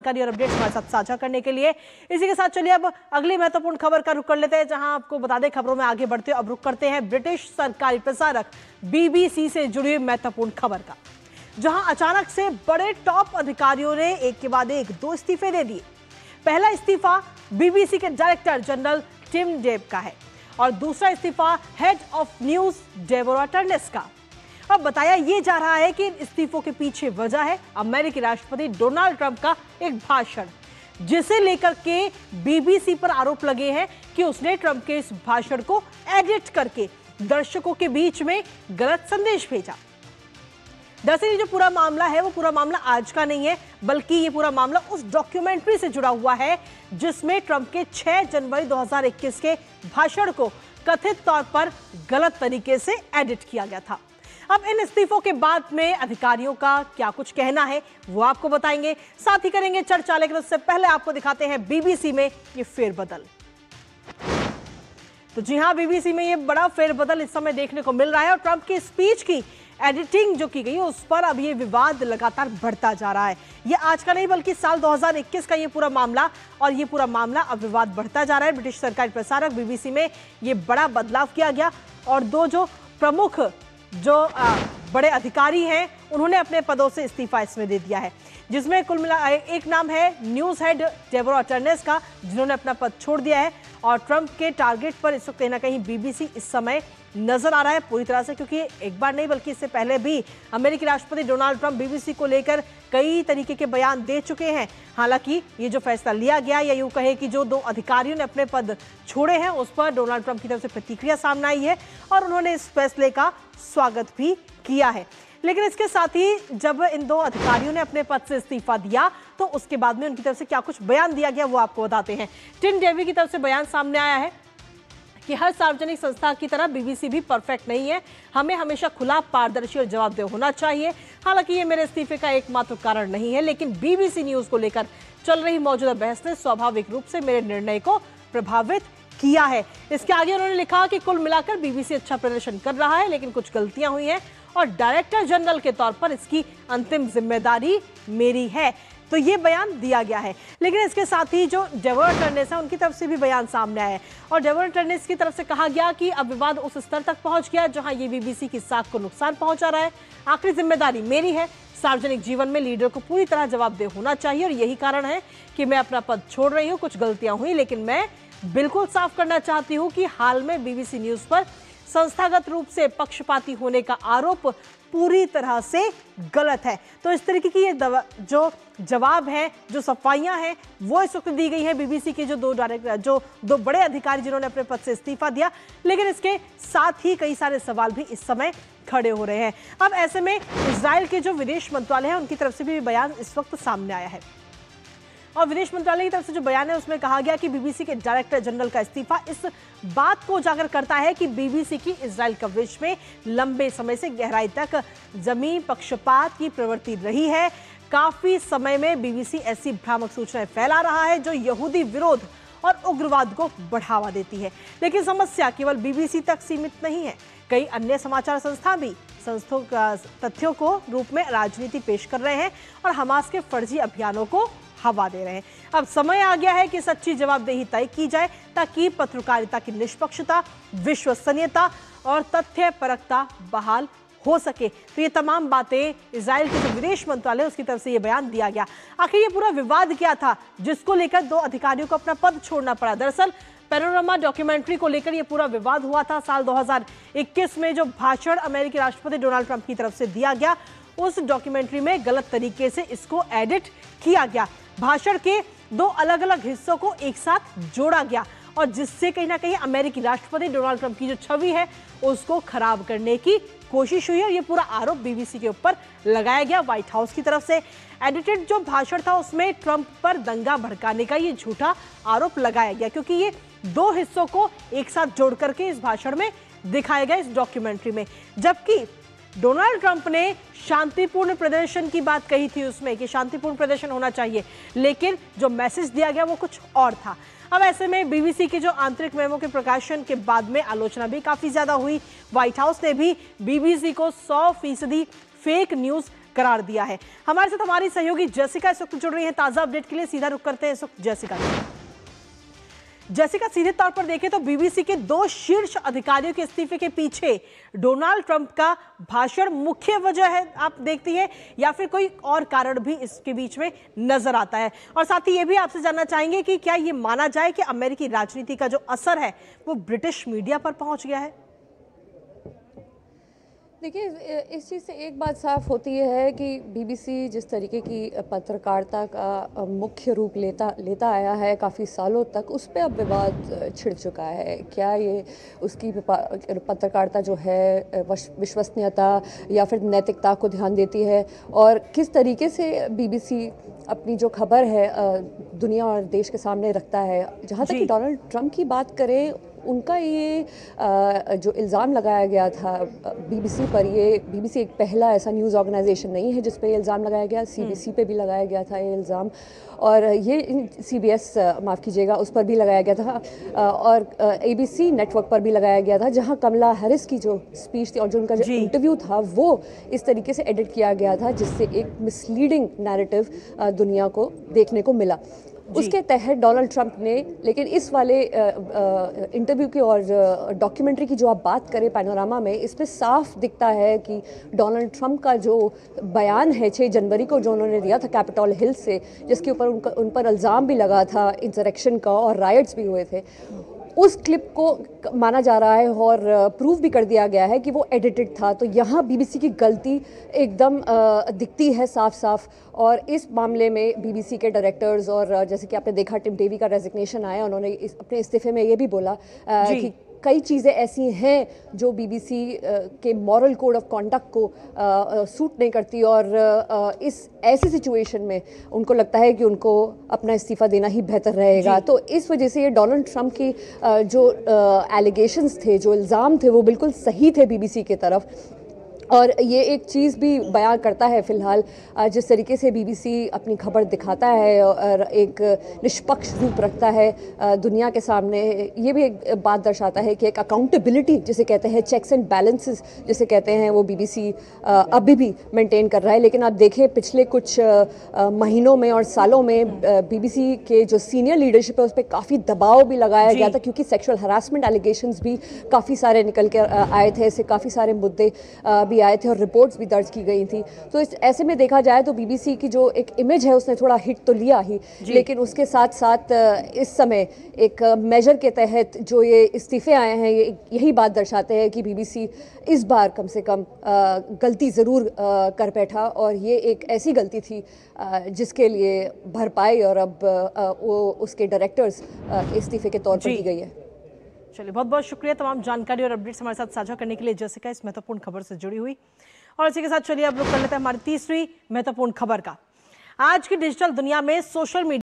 जानकारी और अपडेट्स हमारे साथ साझा करने के लिए। इसी के साथ चलिए अब अगली महत्वपूर्ण खबर का रुख कर लेते हैं, जहां आपको बता दें खबरों में आगे बढ़ते अब रुख करते हैं ब्रिटिश सरकारी प्रसारक BBC से जुड़ी हुई महत्वपूर्ण खबर का, जहां अचानक से बड़े टॉप अधिकारियों ने एक के बाद एक 2 इस्तीफे दे दिए। पहला इस्तीफा BBC के डायरेक्टर जनरल टिम डेव का है और दूसरा इस्तीफा हेड ऑफ न्यूज डेबोरा टर्नेस का। अब बताया यह जा रहा है कि इन इस्तीफों के पीछे वजह है अमेरिकी राष्ट्रपति डोनाल्ड ट्रंप का एक भाषण, जिसे लेकर के BBC पर आरोप लगे हैं कि उसने ट्रंप के इस भाषण को एडिट करके दर्शकों के बीच में गलत संदेश भेजा। दरअसल ये जो पूरा मामला है वो पूरा मामला आज का नहीं है, बल्कि ये पूरा मामला उस डॉक्यूमेंट्री से जुड़ा हुआ है जिसमें ट्रंप के 6 जनवरी 2021 के भाषण को कथित तौर पर गलत तरीके से एडिट किया गया था। अब इन इस्तीफों के बाद में अधिकारियों का क्या कुछ कहना है वो आपको बताएंगे, साथ ही करेंगे चर्चा, लेकिन उससे पहले आपको दिखाते हैं BBC में ये फेरबदल। तो जी हां, BBC में ये बड़ा फेरबदल इस समय देखने को मिल रहा है और ट्रंप की स्पीच की एडिटिंग जो की गई उस पर अब ये विवाद लगातार बढ़ता जा रहा है। ये आज का नहीं बल्कि साल 2021 का ये पूरा मामला, और ये पूरा मामला अब विवाद बढ़ता जा रहा है। ब्रिटिश सरकारी प्रसारक BBC में ये बड़ा बदलाव किया गया और 2 जो प्रमुख बड़े अधिकारी हैं उन्होंने अपने पदों से इस्तीफा इसमें दे दिया है, जिसमें कुल मिला एक नाम है न्यूज़ हेड डेबोरा टर्नेस का, जिन्होंने अपना पद छोड़ दिया है। और ट्रंप के टारगेट पर इस वक्त कहीं ना कहीं BBC इस समय नजर आ रहा है पूरी तरह से, क्योंकि एक बार नहीं बल्कि इससे पहले भी अमेरिकी राष्ट्रपति डोनाल्ड ट्रंप BBC को लेकर कई तरीके के बयान दे चुके हैं। हालांकि ये जो फैसला लिया गया, या यूं कहे कि जो 2 अधिकारियों ने अपने पद छोड़े हैं, उस पर डोनाल्ड ट्रंप की तरफ से प्रतिक्रिया सामने आई है और उन्होंने इस फैसले का स्वागत भी किया है। लेकिन इसके साथ ही जब इन 2 अधिकारियों ने अपने पद से इस्तीफा दिया तो उसके बाद में उनकी तरफ से क्या कुछ बयान दिया गया वो आपको बताते हैं। टिम डेवी की तरफ से बयान सामने आया है कि हर सार्वजनिक संस्था की तरह BBC भी परफेक्ट नहीं है, हमें हमेशा खुला, पारदर्शी और जवाबदेह होना चाहिए। हालांकि ये मेरे इस्तीफे का एकमात्र कारण नहीं है, लेकिन BBC न्यूज़ को लेकर चल रही मौजूदा बहस ने स्वाभाविक रूप से मेरे निर्णय को प्रभावित किया है। इसके आगे उन्होंने लिखा कि कुल मिलाकर BBC अच्छा प्रदर्शन कर रहा है, लेकिन कुछ गलतियां हुई हैं और डायरेक्टर जनरल के तौर पर इसकी अंतिम जिम्मेदारी मेरी है। तो ये बयान दिया गया है। लेकिन इसके साथ ही जो डेबोरा टर्नेस है उनकी तरफ से भी बयान सामने आया है और डेबोरा टर्नेस की तरफ से कहा गया कि अब विवाद उस स्तर तक पहुंच गया जहां ये BBC की साख को नुकसान पहुंचा रहा है। आखिरी जिम्मेदारी मेरी है, सार्वजनिक जीवन में लीडर को पूरी तरह जवाबदेह होना चाहिए और यही कारण है कि मैं अपना पद छोड़ रही हूँ। कुछ गलतियां हुई, लेकिन मैं बिल्कुल साफ करना चाहती हूँ कि हाल में BBC न्यूज़ पर संस्थागत रूप से पक्षपाती होने का आरोप पूरी तरह से गलत है। तो इस तरीके की ये जो जवाब है, जो सफाइयां हैं, वो इस वक्त दी गई है BBC के जो 2 बड़े अधिकारी जिन्होंने अपने पद से इस्तीफा दिया। लेकिन इसके साथ ही कई सारे सवाल भी इस समय खड़े हो रहे हैं। अब ऐसे में इजराइल के जो विदेश मंत्रालय है उनकी तरफ से भी बयान इस वक्त सामने आया है और विदेश मंत्रालय की तरफ से जो बयान है उसमें कहा गया कि BBC के डायरेक्टर जनरल का इस्तीफा इस बात को उजागर करता है कि BBC की इजराइल कवरेज में लंबे समय से गहराई तक जमीन पक्षपात की प्रवृत्ति रही है। काफी समय में BBC ऐसी भ्रामक सूचनाएं फैला रहा है जो यहूदी विरोध और उग्रवाद को बढ़ावा देती है। लेकिन समस्या केवल BBC तक सीमित नहीं है, कई अन्य समाचार संस्था भी तथ्यों को रूप में राजनीति पेश कर रहे हैं और हमास के फर्जी अभियानों को हवा दे रहे हैं। अब समय आ गया है कि सच्ची जवाबदेही तय की जाए ताकि पत्रकारिता की निष्पक्षता, विश्वसनीयता और तथ्यपरकता बहाल हो सके। तो ये तमाम बातें इजराइल के जो विदेश मंत्रालय उसकी तरफ से ये बयान दिया गया। आखिर ये पूरा विवाद क्या था जिसको लेकर 2 अधिकारियों को अपना पद छोड़ना पड़ा? दरअसल पैनोरामा डॉक्यूमेंट्री को लेकर ये पूरा विवाद हुआ था। साल 2021 में जो भाषण अमेरिकी राष्ट्रपति डोनाल्ड ट्रंप की तरफ से दिया गया, उस डॉक्यूमेंट्री में गलत तरीके से इसको एडिट किया गया। भाषण के 2 अलग अलग हिस्सों को एक साथ जोड़ा गया और जिससे कहीं ना कहीं अमेरिकी राष्ट्रपति डोनाल्ड ट्रंप की जो छवि है उसको खराब करने की कोशिश हुई है। ये पूरा आरोप BBC के ऊपर लगाया गया व्हाइट हाउस की तरफ से। एडिटेड जो भाषण था उसमें ट्रंप पर दंगा भड़काने का ये झूठा आरोप लगाया गया, क्योंकि ये 2 हिस्सों को एक साथ जोड़ करके इस भाषण में दिखाया गया इस डॉक्यूमेंट्री में। जबकि डोनाल्ड ट्रंप ने शांतिपूर्ण प्रदर्शन की बात कही थी उसमें कि शांतिपूर्ण प्रदर्शन होना चाहिए, लेकिन जो मैसेज दिया गया वो कुछ और था। अब ऐसे में BBC के जो आंतरिक मेमो के प्रकाशन के बाद में आलोचना भी काफी ज्यादा हुई। व्हाइट हाउस ने भी BBC को 100% फेक न्यूज करार दिया है। हमारे साथ हमारी सहयोगी जेसिका इस वक्त जुड़ रही है ताजा अपडेट के लिए। सीधा रुख करते हैं इस वक्त जेसिका, सीधे तौर पर देखें तो बीबीसी के 2 शीर्ष अधिकारियों के इस्तीफे के पीछे डोनाल्ड ट्रंप का भाषण मुख्य वजह है, आप देखती हैं, या फिर कोई और कारण भी इसके बीच में नजर आता है? और साथ ही ये भी आपसे जानना चाहेंगे कि क्या ये माना जाए कि अमेरिकी राजनीति का जो असर है वो ब्रिटिश मीडिया पर पहुंच गया है? देखिए, इस चीज़ से एक बात साफ होती है कि बीबीसी जिस तरीके की पत्रकारिता का मुख्य रूप लेता आया है काफ़ी सालों तक, उस पर अब विवाद छिड़ चुका है। क्या ये उसकी पत्रकारिता जो है विश्वसनीयता या फिर नैतिकता को ध्यान देती है, और किस तरीके से बीबीसी अपनी जो खबर है दुनिया और देश के सामने रखता है। जहाँ तक कि डोनाल्ड ट्रंप की बात करें, उनका ये जो इल्ज़ाम लगाया गया था बीबीसी पर, ये बीबीसी एक पहला ऐसा न्यूज़ ऑर्गेनाइजेशन नहीं है जिस पे ये इल्ज़ाम लगाया गया। सीबीसी पे भी लगाया गया था ये इल्ज़ाम, और ये सीबीएस माफ़ कीजिएगा उस पर भी लगाया गया था, और एबीसी नेटवर्क पर भी लगाया गया था, जहां कमला हैरिस की जो स्पीच थी और जो उनका जो इंटरव्यू था वो इस तरीके से एडिट किया गया था जिससे एक मिसलीडिंग नैरेटिव दुनिया को देखने को मिला। उसके तहत डोनाल्ड ट्रंप ने, लेकिन इस वाले इंटरव्यू की और डॉक्यूमेंट्री की जो आप बात करें पैनोरामा में, इसमें साफ दिखता है कि डोनाल्ड ट्रंप का जो बयान है 6 जनवरी को जो उन्होंने दिया था कैपिटल हिल से, जिसके ऊपर उन पर इल्ज़ाम भी लगा था इंसरेक्शन का और राइट्स भी हुए थे, उस क्लिप को माना जा रहा है और प्रूव भी कर दिया गया है कि वो एडिटेड था। तो यहाँ बीबीसी की गलती एकदम दिखती है साफ साफ, और इस मामले में बीबीसी के डायरेक्टर्स, और जैसे कि आपने देखा टिम डेवी का रेजिग्नेशन आया, उन्होंने अपने इस्तीफे में ये भी बोला कि कई चीज़ें ऐसी हैं जो बीबीसी के मॉरल कोड ऑफ कॉन्डक्ट को सूट नहीं करती, और इस ऐसी सिचुएशन में उनको लगता है कि उनको अपना इस्तीफ़ा देना ही बेहतर रहेगा। तो इस वजह से ये डोनाल्ड ट्रंप की जो एलिगेशंस थे, जो इल्ज़ाम थे, वो बिल्कुल सही थे बीबीसी की तरफ। और ये एक चीज़ भी बयान करता है फ़िलहाल जिस तरीके से बीबीसी अपनी खबर दिखाता है और एक निष्पक्ष रूप रखता है दुनिया के सामने, ये भी एक बात दर्शाता है कि एक अकाउंटेबिलिटी जिसे कहते हैं, चेक्स एंड बैलेंसेस जिसे कहते हैं, वो बीबीसी अभी भी मेंटेन कर रहा है। लेकिन आप देखें पिछले कुछ महीनों में और सालों में बीबीसी के जो सीनियर लीडरशिप है उस पर काफ़ी दबाव भी लगाया गया था, क्योंकि सेक्सुअल हरासमेंट एलिगेशंस भी काफ़ी सारे निकल कर आए थे, ऐसे काफ़ी सारे मुद्दे भी आए थे और रिपोर्ट्स भी दर्ज की गई थी। तो इस ऐसे में देखा जाए तो बीबीसी की जो एक इमेज है उसने थोड़ा हिट तो लिया ही, लेकिन उसके साथ साथ इस समय एक मेजर के तहत जो ये इस्तीफे आए हैं, ये यही बात दर्शाते हैं कि बीबीसी इस बार कम से कम गलती ज़रूर कर बैठा, और ये एक ऐसी गलती थी जिसके लिए भरपाई और अब वो उसके डायरेक्टर्स इस्तीफे के तौर पर दी गई है। चलिए, बहुत बहुत शुक्रिया तमाम जानकारी और अपडेट्स हमारे साथ साझा करने के लिए जेसिका, इस महत्वपूर्ण खबर से जुड़ी हुई। और इसी के साथ चलिए अब रुक कर लेते हैं हमारी तीसरी महत्वपूर्ण खबर का। आज की डिजिटल दुनिया में सोशल मीडिया